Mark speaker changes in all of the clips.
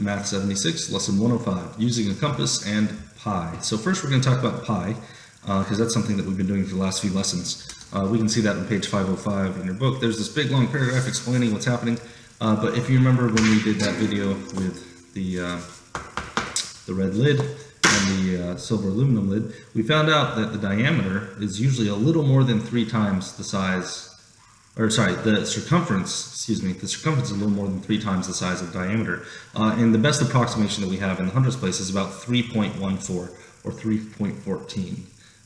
Speaker 1: Math 76, Lesson 105, using a compass and pi. So first we're going to talk about pi, because that's something that we've been doing for the last few lessons. We can see that on page 505 in your book. There's this big long paragraph explaining what's happening, but if you remember when we did that video with the red lid and the silver aluminum lid, we found out that the diameter is usually a little more than 3 times the size, or sorry, the circumference, the circumference is a little more than 3 times the size of diameter. And the best approximation that we have in the hundredths place is about 3.14 or 3.14.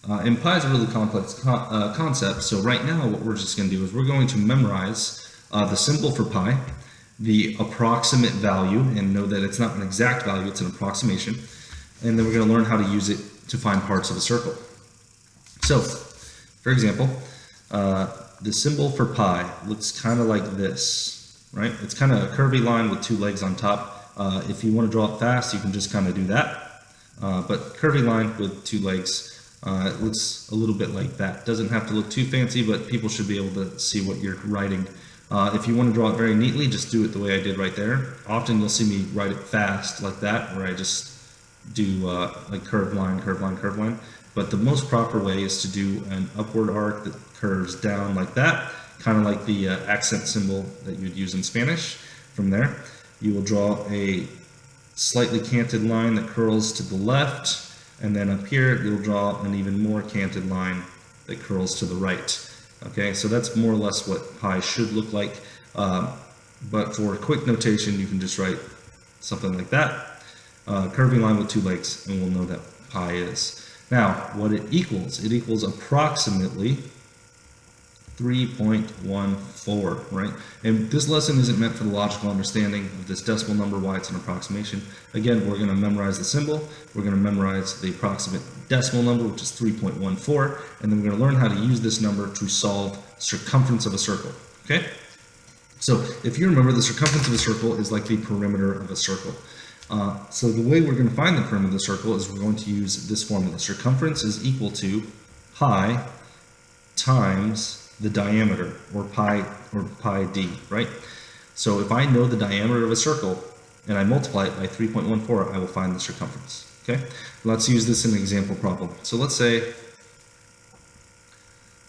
Speaker 1: And pi is a really complex concept, so right now what we're just going to do is we're going to memorize the symbol for pi, the approximate value, and know that it's not an exact value, it's an approximation, and then we're going to learn how to use it to find parts of a circle. So, for example, the symbol for pi looks kind of like this, right? It's kind of a curvy line with 2 legs on top. If you want to draw it fast, you can just kind of do that. But curvy line with 2 legs, it looks a little bit like that. Doesn't have to look too fancy, but people should be able to see what you're writing. If you want to draw it very neatly, just do it the way I did right there. Often you'll see me write it fast like that, where I just do like curved line, curved line, curved line. But the most proper way is to do an upward arc that curves down like that, kind of like the accent symbol that you'd use in Spanish. From there, you will draw a slightly canted line that curls to the left, and then up here you'll draw an even more canted line that curls to the right. Okay, so that's more or less what pi should look like, but for quick notation you can just write something like that, curvy line with 2 legs, and we'll know that pi is. Now, what it equals approximately 3.14, right? And this lesson isn't meant for the logical understanding of this decimal number, why it's an approximation. Again, we're going to memorize the symbol, we're going to memorize the approximate decimal number, which is 3.14, and then we're going to learn how to use this number to solve circumference of a circle, okay? So, if you remember, the circumference of a circle is like the perimeter of a circle. So the way we're going to find the perimeter of the circle is we're going to use this formula. Circumference is equal to pi times the diameter, or pi d, right? So if I know the diameter of a circle and I multiply it by 3.14, I will find the circumference. Okay? Let's use this in an example problem. So let's say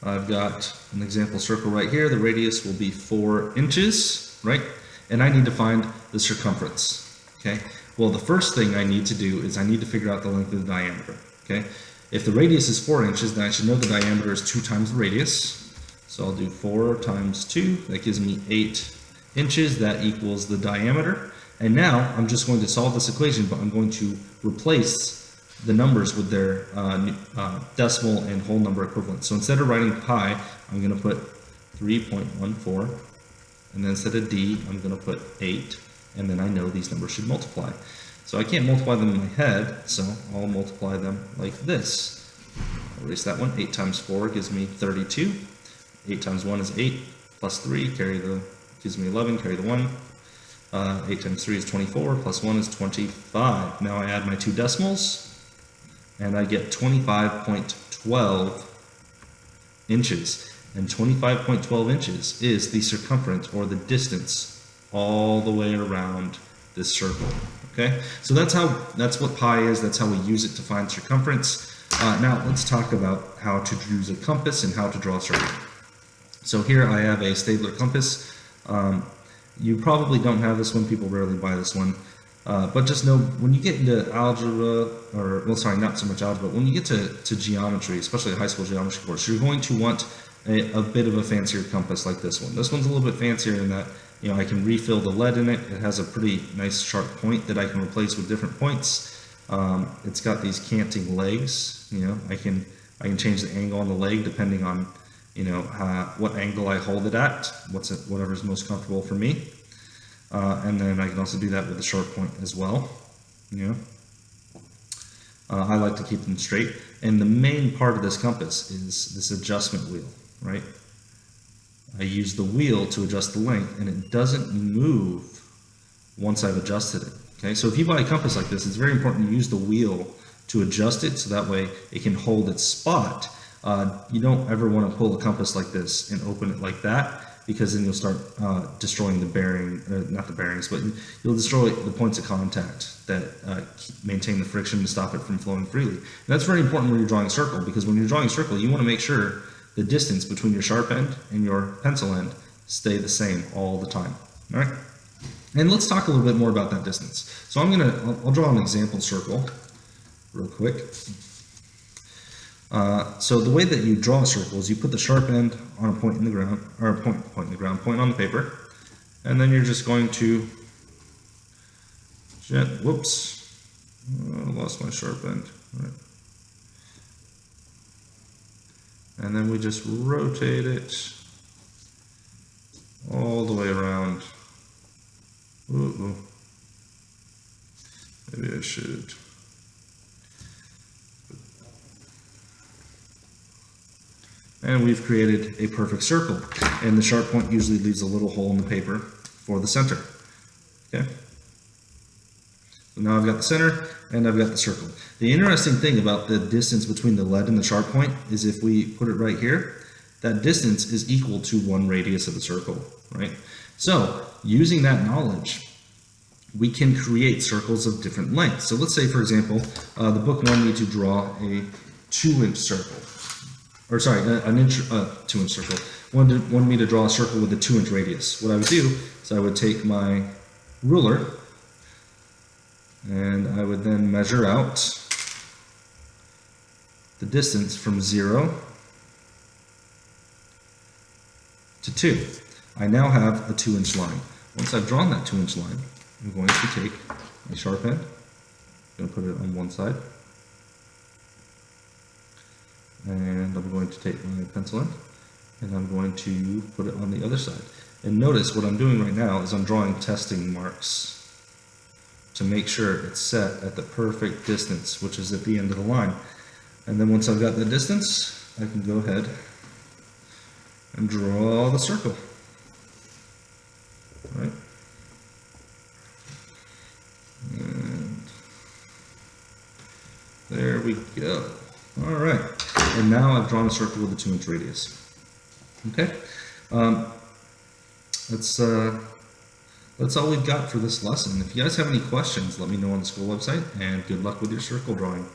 Speaker 1: I've got an example circle right here. The radius will be 4 inches, right? And I need to find the circumference. Okay? Well, the first thing I need to do is I need to figure out the length of the diameter. Okay? If the radius is 4 inches, then I should know the diameter is 2 times the radius. So I'll do 4 times 2. That gives me 8 inches. That equals the diameter. And now I'm just going to solve this equation, but I'm going to replace the numbers with their decimal and whole number equivalents. So instead of writing pi, I'm going to put 3.14. And then instead of d, I'm going to put 8. And then I know these numbers should multiply. So I can't multiply them in my head, so I'll multiply them like this. I'll erase that one. 8 times 4 gives me 32. 8 times 1 is 8, plus 3, gives me 11, carry the 1. 8 times 3 is 24, plus 1 is 25. Now I add my 2 decimals, and I get 25.12 inches. And 25.12 inches is the circumference, or the distance, all the way around this circle. Okay, so that's what pi is. That's how we use it to find circumference. Now let's talk about how to use a compass and how to draw a circle. So here I have a Stabler compass. You probably don't have this one. People rarely buy this one. But just know when you get into algebra, or well, sorry, not so much algebra. When you get to geometry, especially a high school geometry course, you're going to want a bit of a fancier compass like this one. This one's a little bit fancier in that, you know, I can refill the lead in it. It has a pretty nice sharp point that I can replace with different points. It's got these canting legs. You know, I can change the angle on the leg depending on, you know, what angle I hold it at, whatever's most comfortable for me. And then I can also do that with the sharp point as well. You know, I like to keep them straight. And the main part of this compass is this adjustment wheel, right? I use the wheel to adjust the length, and it doesn't move once I've adjusted it. Okay, so if you buy a compass like this, it's very important to use the wheel to adjust it, so that way it can hold its spot. You don't ever want to pull a compass like this and open it like that. because then you'll start destroying the bearing, not the bearings, but you'll destroy the points of contact that maintain the friction to stop it from flowing freely. And that's very important when you're drawing a circle, because when you're drawing a circle, you want to make sure the distance between your sharp end and your pencil end stay the same all the time. All right. And let's talk a little bit more about that distance. So I'll draw an example circle real quick. So the way that you draw a circle is you put the sharp end on a point in the ground, or a point on the paper, and then you're just going to, whoops, I lost my sharp end. All right. And then we just rotate it all the way around. Ooh. Maybe I should. And we've created a perfect circle. And the sharp point usually leaves a little hole in the paper for the center. Okay? So now I've got the center and I've got the circle. The interesting thing about the distance between the lead and the sharp point is if we put it right here, that distance is equal to 1 radius of the circle, right? So using that knowledge, we can create circles of different lengths. So let's say, for example, the book wanted me to draw a 2-inch circle. Or sorry, an inch, 2-inch circle. Wanted me to draw a circle with a 2-inch radius. What I would do is I would take my ruler and I would then measure out the distance from 0 to 2. I now have a 2-inch line. Once I've drawn that 2-inch line, I'm going to take my sharp end, I'm going to put it on one side, and I'm going to take my pencil end and I'm going to put it on the other side. And notice what I'm doing right now is I'm drawing testing marks to make sure it's set at the perfect distance, which is at the end of the line. And then once I've got the distance, I can go ahead and draw the circle. All right. And there we go. All right. And now I've drawn a circle with a 2-inch radius. Okay. That's all we've got for this lesson. If you guys have any questions, let me know on the school website, and good luck with your circle drawing.